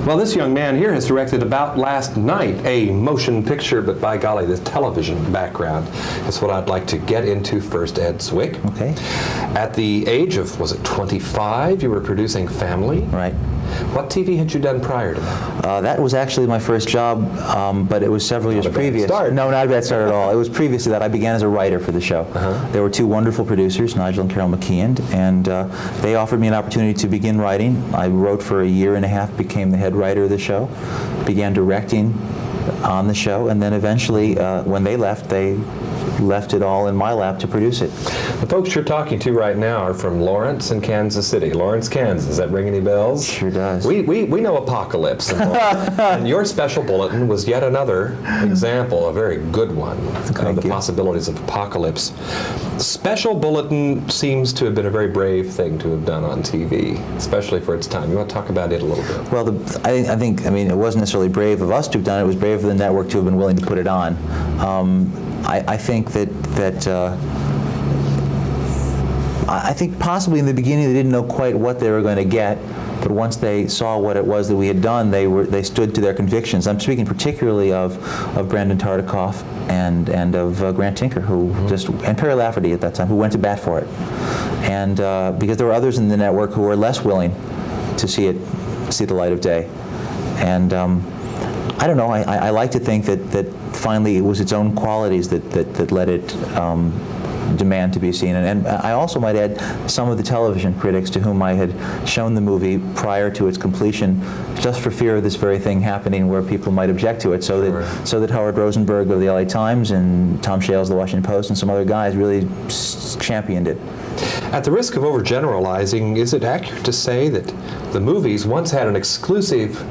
Well, this young man here has directed About Last Night, a motion picture, but by golly, the television background is what I'd like to get into first, Ed ZWICK. Okay. At the age of, was it 25, you were producing Family? Right. What TV had you done prior to that? That was actually my first job, but it was several years previous. No, not a bad start at all. It was previous to that. I began as a writer for the show. There were two wonderful producers, Nigel and Carol McKeon, and they offered me an opportunity to begin writing. I wrote for a year and a half, became the head writer of the show, began directing on the show, and then eventually, when they left it all in my lap to produce it. The folks you're talking to right now are from Lawrence and Kansas City. Lawrence, Kansas. Does that ring any bells? Sure does. We know Apocalypse. And your special bulletin was yet another example, a very good one, of the possibilities of Apocalypse. Special bulletin seems to have been a very brave thing to have done on TV, especially for its time. You want to talk about it a little bit? Well, I think, it wasn't necessarily brave of us to have done it. It was brave of the network to have been willing to put it on. I think I think possibly in the beginning they didn't know quite what they were going to get, but once they saw what it was that we had done, they stood to their convictions. I'm speaking particularly of Brandon Tartikoff and of Grant Tinker, who and Perry Lafferty at that time, who went to bat for it. And because there were others in the network who were less willing to see the light of day. And I don't know. I like to think that finally it was its own qualities that led it demand to be seen. And I also might add some of the television critics to whom I had shown the movie prior to its completion, just for fear of this very thing happening where people might object to it, so that Howard Rosenberg of the LA Times and Tom Shales of the Washington Post and some other guys really championed it. At the risk of overgeneralizing, is it accurate to say that the movies once had an exclusive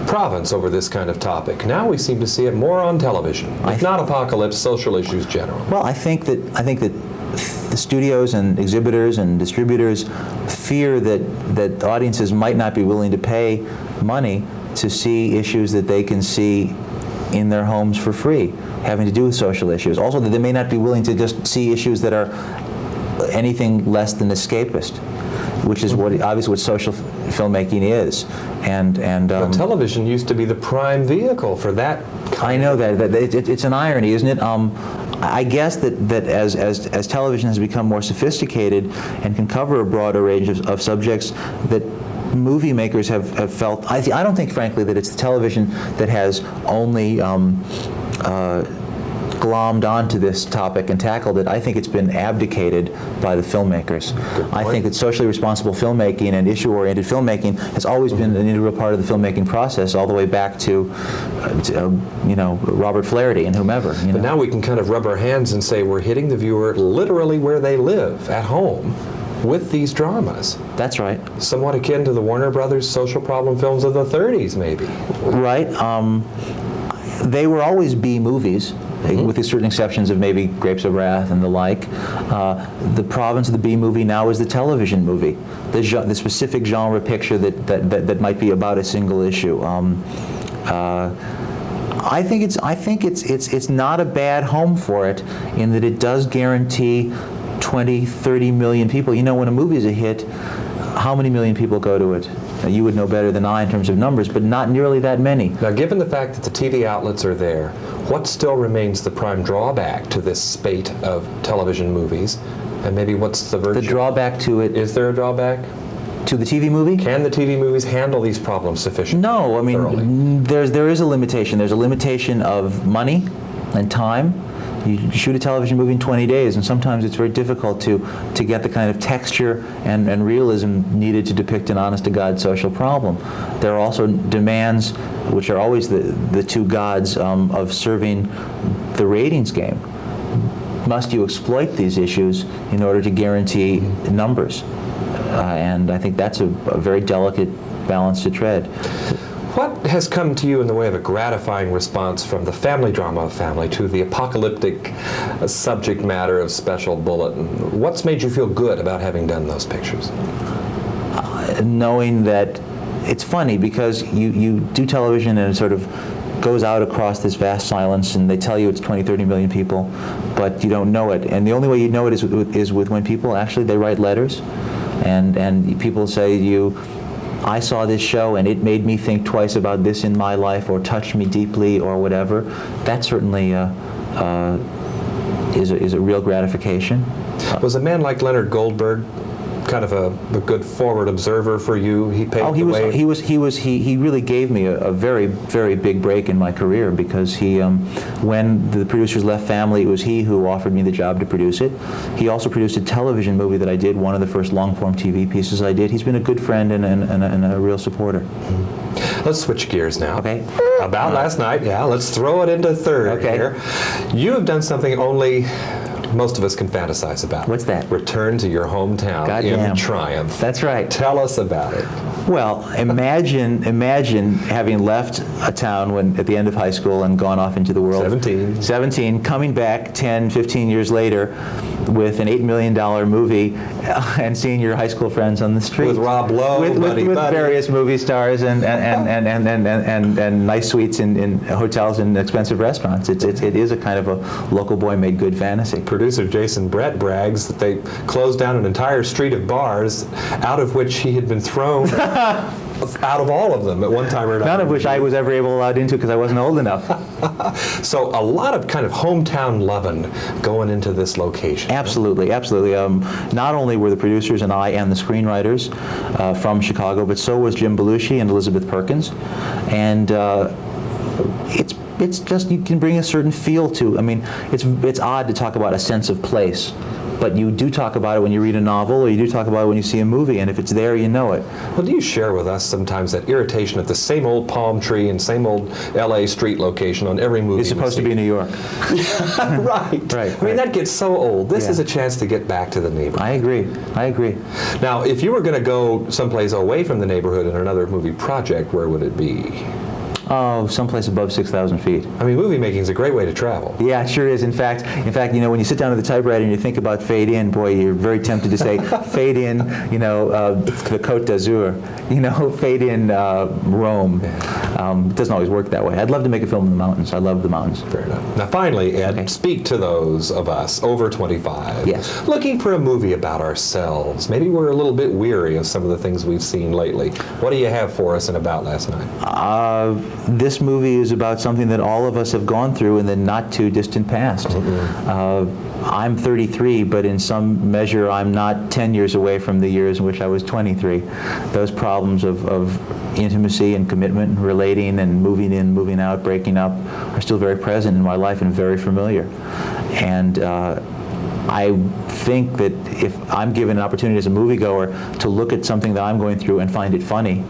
province over this kind of topic? Now we seem to see it more on television, if not Apocalypse, social issues general. Well, I think that the studios and exhibitors and distributors fear that audiences might not be willing to pay money to see issues that they can see in their homes for free, having to do with social issues. Also, that they may not be willing to just see issues that are anything less than escapist, which is obviously what social filmmaking is. But television used to be the prime vehicle for that. I know that. It's an irony, isn't it? I guess that as television has become more sophisticated and can cover a broader range of subjects, that movie makers have felt. I don't think, frankly, that it's the television that has only glommed onto this topic and tackled it. I think it's been abdicated by the filmmakers. I think that socially responsible filmmaking and issue-oriented filmmaking has always been an integral part of the filmmaking process, all the way back to Robert Flaherty and whomever. But now we can kind of rub our hands and say we're hitting the viewer literally where they live, at home, with these dramas. That's right. Somewhat akin to the Warner Brothers social problem films of the 30s, maybe. Right. They were always B movies, with certain exceptions of maybe Grapes of Wrath and the like. The province of the B movie now is the television movie, the specific genre picture that might be about a single issue. I think it's not a bad home for it, in that it does guarantee 20, 30 million people. When a movie is a hit, how many million people go to it? You would know better than I in terms of numbers, but not nearly that many. Now, given the fact that the TV outlets are there, what still remains the prime drawback to this spate of television movies? And maybe what's the virtue? The drawback to it... Is there a drawback? To the TV movie? Can the TV movies handle these problems sufficiently? No, there is a limitation. There's a limitation of money and time. You shoot a television movie in 20 days, and sometimes it's very difficult to get the kind of texture and realism needed to depict an honest-to-God social problem. There are also demands, which are always the two gods of serving the ratings game. Must you exploit these issues in order to guarantee numbers? And I think that's a very delicate balance to tread. What has come to you in the way of a gratifying response from the family drama of Family to the apocalyptic subject matter of Special Bulletin? What's made you feel good about having done those pictures? Knowing that it's funny, because you do television and it sort of goes out across this vast silence, and they tell you it's 20, 30 million people, but you don't know it. And the only way you know it is with when people actually, they write letters, and people say to you, I saw this show and it made me think twice about this in my life, or touched me deeply, or whatever, that certainly is a real gratification. Was a man like Leonard Goldberg kind of a good forward observer for you? He paved the way? He really gave me a very, very big break in my career, because he, when the producers left Family, it was he who offered me the job to produce it. He also produced a television movie that I did, one of the first long-form TV pieces I did. He's been a good friend and a real supporter. Let's switch gears now. Okay. About last night, yeah, let's throw it into third here. You have done something only most of us can fantasize about. What's that? Return to your hometown in triumph. That's right. Tell us about it. Well, imagine having left a town at the end of high school and gone off into the world. 17, coming back 10, 15 years later with an $8 million movie and seeing your high school friends on the street. With Rob Lowe, with various movie stars and nice suites in hotels and expensive restaurants. It is a kind of a local boy made good fantasy. Producer Jason Brett brags that they closed down an entire street of bars, out of which he had been thrown out of all of them at one time or another. None of which I was ever allowed into because I wasn't old enough. So a lot of kind of hometown loving going into this location. Absolutely, absolutely. Not only were the producers and I and the screenwriters from Chicago, but so was Jim Belushi and Elizabeth Perkins. And it's just, you can bring a certain feel to, I mean, it's odd to talk about a sense of place, but you do talk about it when you read a novel, or you do talk about it when you see a movie, and if it's there, you know it. Well, do you share with us sometimes that irritation at the same old palm tree and same old LA street location on every movie? It's supposed to be New York. Right. Right. I mean, that gets so old. This is a chance to get back to the neighborhood. I agree. Now, if you were going to go someplace away from the neighborhood in another movie project, where would it be? Oh, someplace above 6,000 feet. I mean, movie making is a great way to travel. Yeah, it sure is. In fact, you know, when you sit down at the typewriter and you think about fade in, boy, you're very tempted to say fade in, you know, the Côte d'Azur, you know, fade in Rome. It doesn't always work that way. I'd love to make a film in the mountains. I love the mountains. Fair enough. Now, finally, Ed, speak to those of us over 25. Yes. Looking for a movie about ourselves. Maybe we're a little bit weary of some of the things we've seen lately. What do you have for us in About Last Night? This movie is about something that all of us have gone through in the not too distant past. I'm 33, but in some measure I'm not 10 years away from the years in which I was 23. Those problems of intimacy and commitment and relating and moving in, moving out, breaking up are still very present in my life and very familiar. And I think that if I'm given an opportunity as a moviegoer to look at something that I'm going through and find it funny,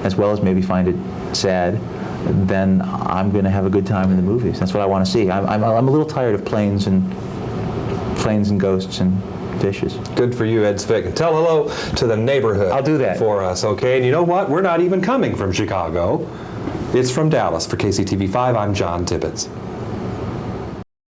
as well as maybe find it sad, then I'm going to have a good time in the movies. That's what I want to see. I'm a little tired of planes and ghosts and fishes. Good for you, Ed ZWICK. And tell hello to the neighborhood. I'll do that for us, okay? And you know what? We're not even coming from Chicago. It's from Dallas. For KCTV5, I'm John Tibbetts.